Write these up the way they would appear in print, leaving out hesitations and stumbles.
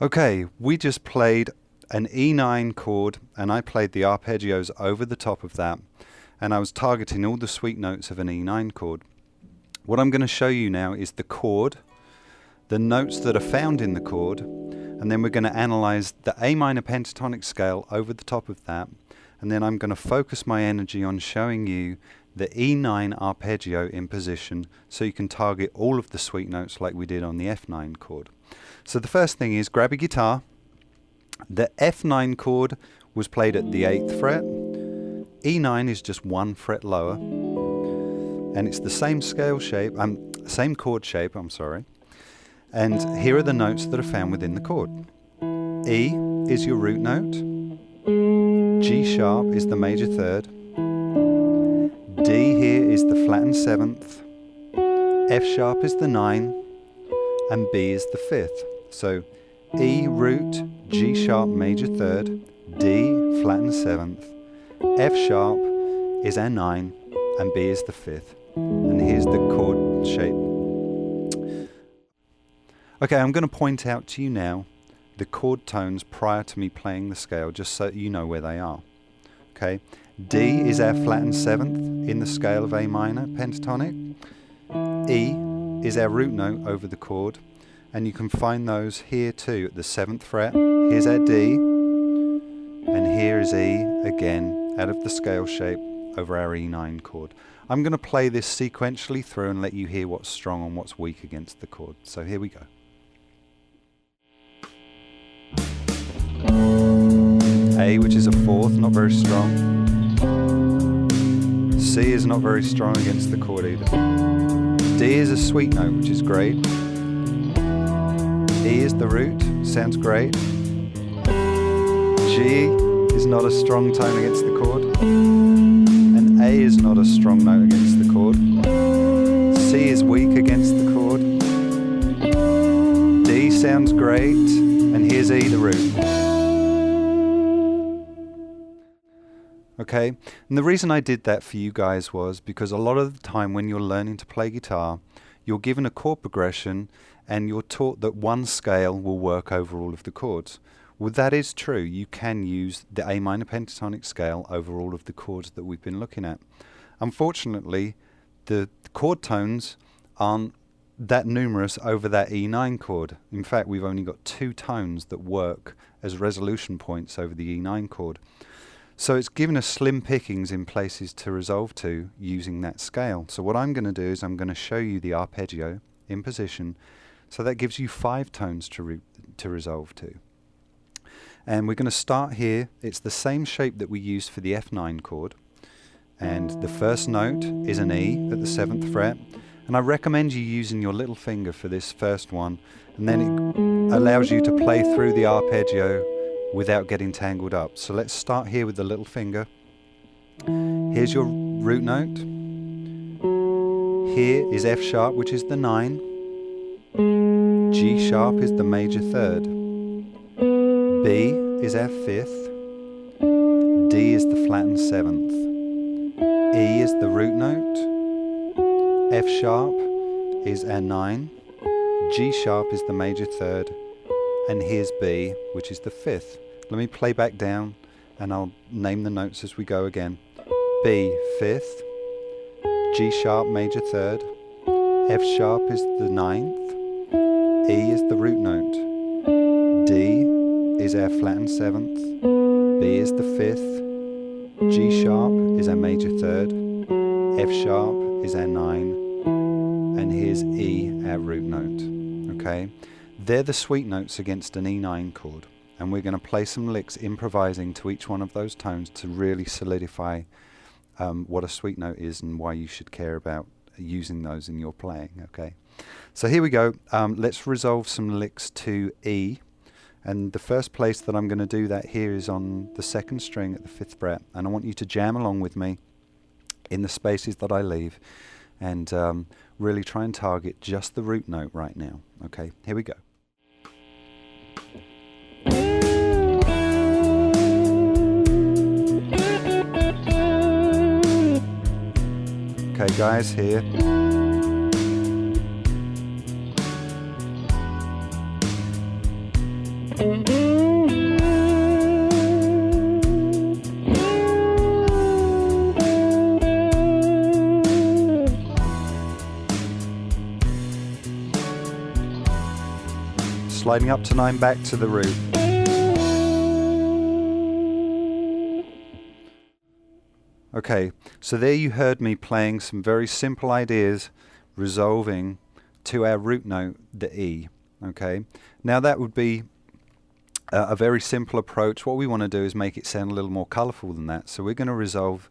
Okay, we just played an E9 chord and I played the arpeggios over the top of that, and I was targeting all the sweet notes of an E9 chord. What I'm going to show you now is the chord, the notes that are found in the chord, and then we're going to analyze the A minor pentatonic scale over the top of that, and then I'm going to focus my energy on showing you the E9 arpeggio in position so you can target all of the sweet notes like we did on the F9 chord. So the first thing is grab a guitar. The F9 chord was played at the 8th fret. E9 is just 1 fret lower, and it's the same scale shape, same chord shape, I'm sorry. And here are the notes that are found within the chord. E is your root note. G sharp is the major third. D here is the flattened 7th. F sharp is the 9, and B is the 5th. So E root, G sharp major third, D flattened 7th, F sharp is our 9, and B is the 5th. And here's the chord shape. Okay, I'm going to point out to you now the chord tones prior to me playing the scale, just so you know where they are. Okay, D is our flattened 7th in the scale of A minor pentatonic. E is our root note over the chord, and you can find those here too at the 7th fret. Here's our D, and here is E again out of the scale shape over our E9 chord. I'm going to play this sequentially through and let you hear what's strong and what's weak against the chord. So here we go. A, which is a 4th, not very strong. C is not very strong against the chord either. D is a sweet note, which is great. E is the root, sounds great. G is not a strong tone against the chord. And A is not a strong note against the chord. C is weak against the chord. D sounds great. And here's E, the root. Okay, and the reason I did that for you guys was because a lot of the time when you're learning to play guitar, you're given a chord progression and you're taught that one scale will work over all of the chords. Well, that is true. You can use the A minor pentatonic scale over all of the chords that we've been looking at. Unfortunately, the chord tones aren't that numerous over that E9 chord. In fact, we've only got 2 tones that work as resolution points over the E9 chord. So it's given us slim pickings in places to resolve to using that scale. So what I'm going to do is I'm going to show you the arpeggio in position. So that gives you 5 tones to resolve to. And we're going to start here. It's the same shape that we used for the F9 chord. And the first note is an E at the 7th fret. And I recommend you using your little finger for this first one. And then it allows you to play through the arpeggio without getting tangled up. So let's start here with the little finger. Here's your root note. Here is F sharp, which is the 9. G sharp is the major third. B is our 5th. D is the flattened 7th. E is the root note. F sharp is our 9. G sharp is the major third. And here's B, which is the 5th. Let me play back down and I'll name the notes as we go again. B, 5th. G sharp, major third. F sharp is the 9th. E is the root note. D is our flattened 7th. B is the 5th. G sharp is our major third. F sharp is our 9. And here's E, our root note. Okay? They're the sweet notes against an E9 chord, and we're going to play some licks improvising to each one of those tones to really solidify what a sweet note is and why you should care about using those in your playing. Okay, so here we go. Let's resolve some licks to E, and the first place that I'm going to do that here is on the 2nd string at the 5th fret, and I want you to jam along with me in the spaces that I leave and really try and target just the root note right now. Okay, here we go. Okay guys, here. sliding up to 9 back to the root. Okay, so there you heard me playing some very simple ideas resolving to our root note, the E. Okay, now that would be a very simple approach. What we want to do is make it sound a little more colourful than that. So we're going to resolve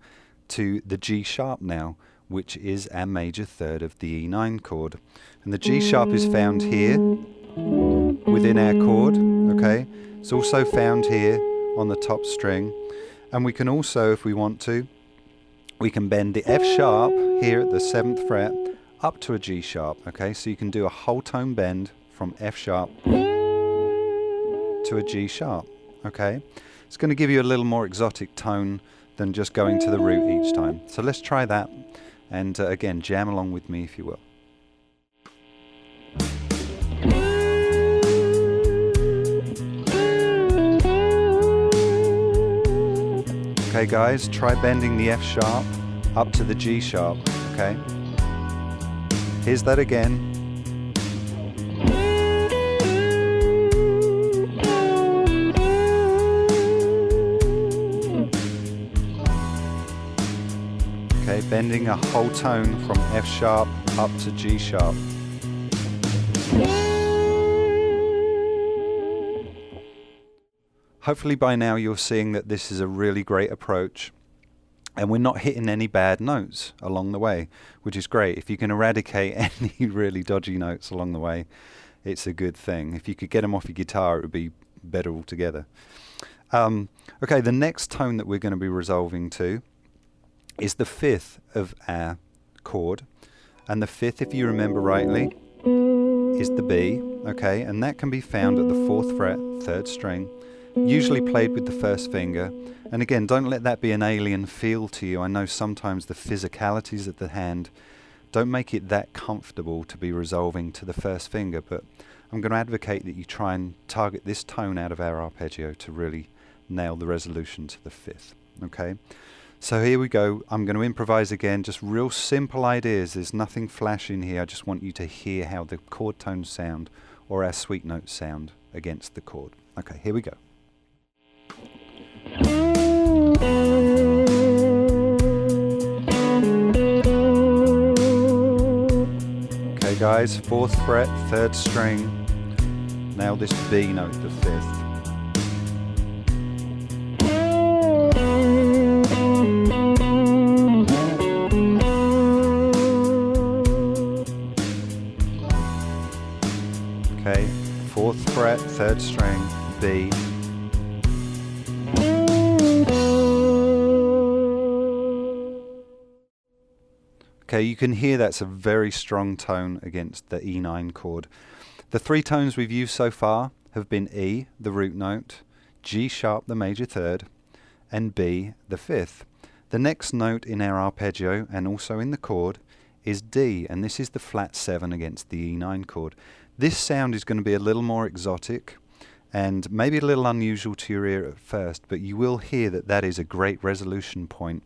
to the G sharp now, which is our major third of the E9 chord. And the G sharp is found here within our chord. Okay, it's also found here on the top string. And we can also, if we want to, we can bend the F sharp here at the 7th fret up to a G sharp. Okay, so you can do a whole tone bend from F sharp to a G sharp. Okay, it's going to give you a little more exotic tone than just going to the root each time. So let's try that, and again, jam along with me if you will. Okay guys, try bending the F sharp up to the G sharp. Okay, here's that again. Okay, bending a whole tone from F sharp up to G sharp. Hopefully by now you're seeing that this is a really great approach, and we're not hitting any bad notes along the way, which is great. If you can eradicate any really dodgy notes along the way, it's a good thing. If you could get them off your guitar, it would be better altogether. Okay, the next tone that we're going to be resolving to is the 5th of our chord, and the 5th, if you remember rightly, is the B. Okay, and that can be found at the 4th fret, 3rd string, usually played with the 1st finger. And again, don't let that be an alien feel to you. I know sometimes the physicalities of the hand don't make it that comfortable to be resolving to the 1st finger, but I'm going to advocate that you try and target this tone out of our arpeggio to really nail the resolution to the 5th. Okay, so here we go. I'm going to improvise again, just real simple ideas. There's nothing flash in here. I just want you to hear how the chord tones sound, or our sweet notes sound against the chord. Okay, here we go. Okay guys, 4th fret, 3rd string. Now this B note, the 5th. Okay, 4th fret, 3rd string, B. Okay, you can hear that's a very strong tone against the E9 chord. The 3 tones we've used so far have been E, the root note, G sharp, the major third, and B, the 5th. The next note in our arpeggio, and also in the chord, is D, and this is the flat 7 against the E9 chord. This sound is going to be a little more exotic and maybe a little unusual to your ear at first, but you will hear that that is a great resolution point.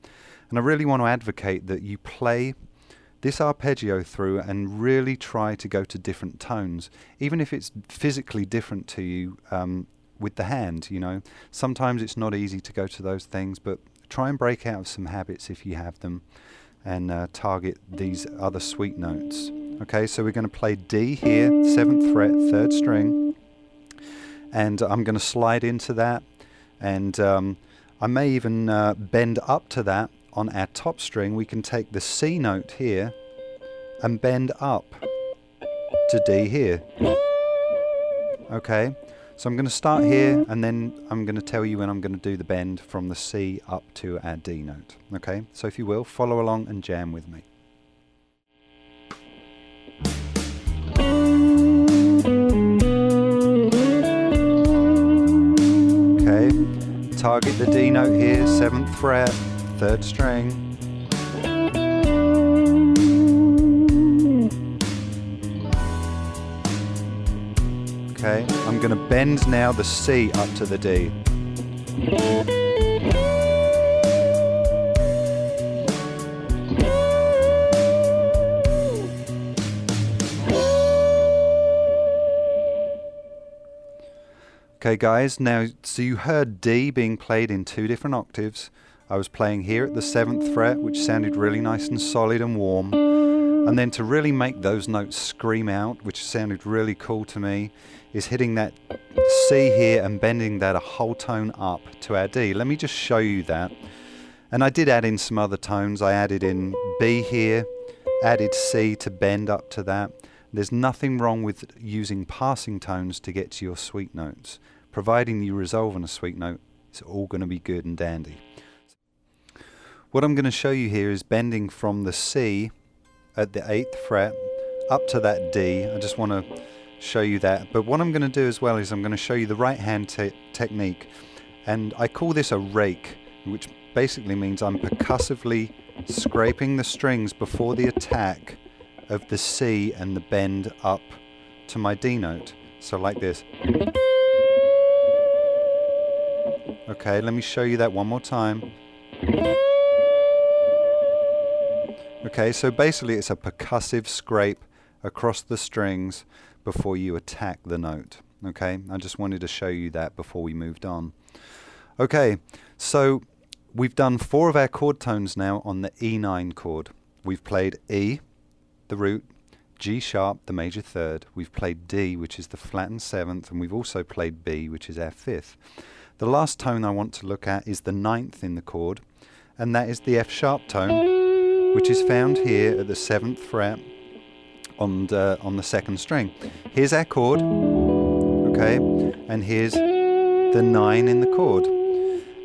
And I really want to advocate that you play this arpeggio through and really try to go to different tones, even if it's physically different to you with the hand. You know, sometimes it's not easy to go to those things, but try and break out of some habits if you have them, and target these other sweet notes. Okay, so we're going to play D here, 7th fret, 3rd string, and I'm going to slide into that, and I may even bend up to that. On our top string, we can take the C note here and bend up to D here. Okay, so I'm going to start here, and then I'm going to tell you when I'm going to do the bend from the C up to our D note. Okay, so if you will, follow along and jam with me. Okay, target the D note here, 7th fret, 3rd string. Okay, I'm going to bend now the C up to the D. Okay guys, now so you heard D being played in 2 different octaves. I was playing here at the 7th fret, which sounded really nice and solid and warm. And then to really make those notes scream out, which sounded really cool to me, is hitting that C here and bending that a whole tone up to our D. Let me just show you that. And I did add in some other tones. I added in B here, added C to bend up to that. There's nothing wrong with using passing tones to get to your sweet notes. Providing you resolve on a sweet note, it's all going to be good and dandy. What I'm going to show you here is bending from the C at the 8th fret up to that D. I just want to show you that. But what I'm going to do as well is I'm going to show you the right hand technique. And I call this a rake, which basically means I'm percussively scraping the strings before the attack of the C and the bend up to my D note. So like this. Okay, let me show you that one more time. Okay, so basically it's a percussive scrape across the strings before you attack the note. Okay, I just wanted to show you that before we moved on. Okay, so we've done 4 of our chord tones now on the E9 chord. We've played E, the root, G sharp, the major 3rd. We've played D, which is the flattened 7th, and we've also played B, which is our 5th. The last tone I want to look at is the 9th in the chord, and that is the F sharp tone, which is found here at the 7th fret on the 2nd string. Here's our chord, okay, and here's the 9 in the chord.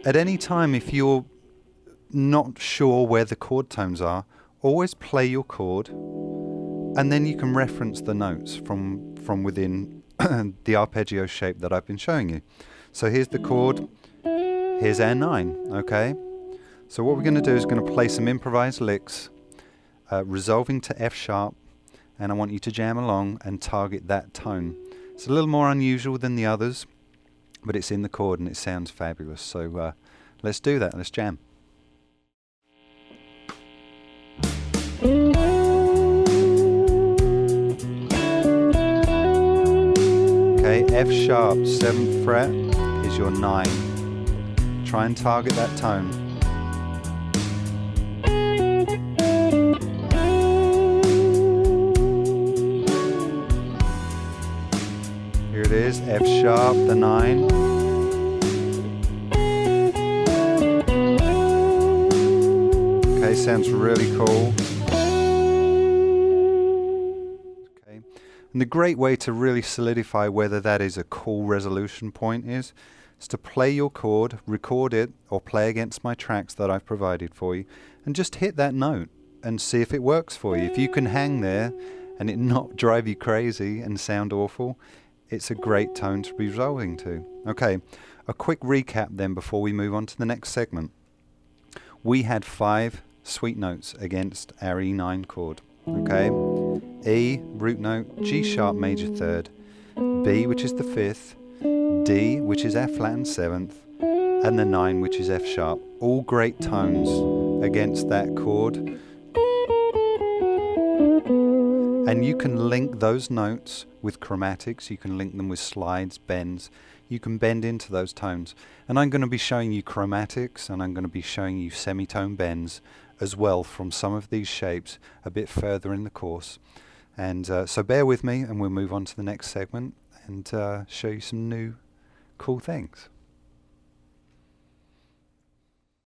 At any time, if you're not sure where the chord tones are, always play your chord, and then you can reference the notes from within the arpeggio shape that I've been showing you. So here's the chord, here's our 9, okay? So what we're going to do is going to play some improvised licks, resolving to F sharp, and I want you to jam along and target that tone. It's a little more unusual than the others, but it's in the chord and it sounds fabulous. So let's do that, let's jam. Okay, F sharp, 7th fret is your 9. Try and target that tone. Here it is, F sharp, the 9. Okay, sounds really cool. Okay, and the great way to really solidify whether that is a cool resolution point is to play your chord, record it, or play against my tracks that I've provided for you, and just hit that note and see if it works for you. If you can hang there and it not drive you crazy and sound awful, it's a great tone to be resolving to. Okay, a quick recap then before we move on to the next segment. We had 5 sweet notes against our E9 chord. Okay, E, root note, G sharp major 3rd, B, which is the 5th, D, which is our flattened 7th, and the 9, which is F sharp. All great tones against that chord. And you can link those notes with chromatics, you can link them with slides, bends, you can bend into those tones. And I'm going to be showing you chromatics, and I'm going to be showing you semitone bends as well from some of these shapes a bit further in the course. And so bear with me and we'll move on to the next segment and show you some new cool things.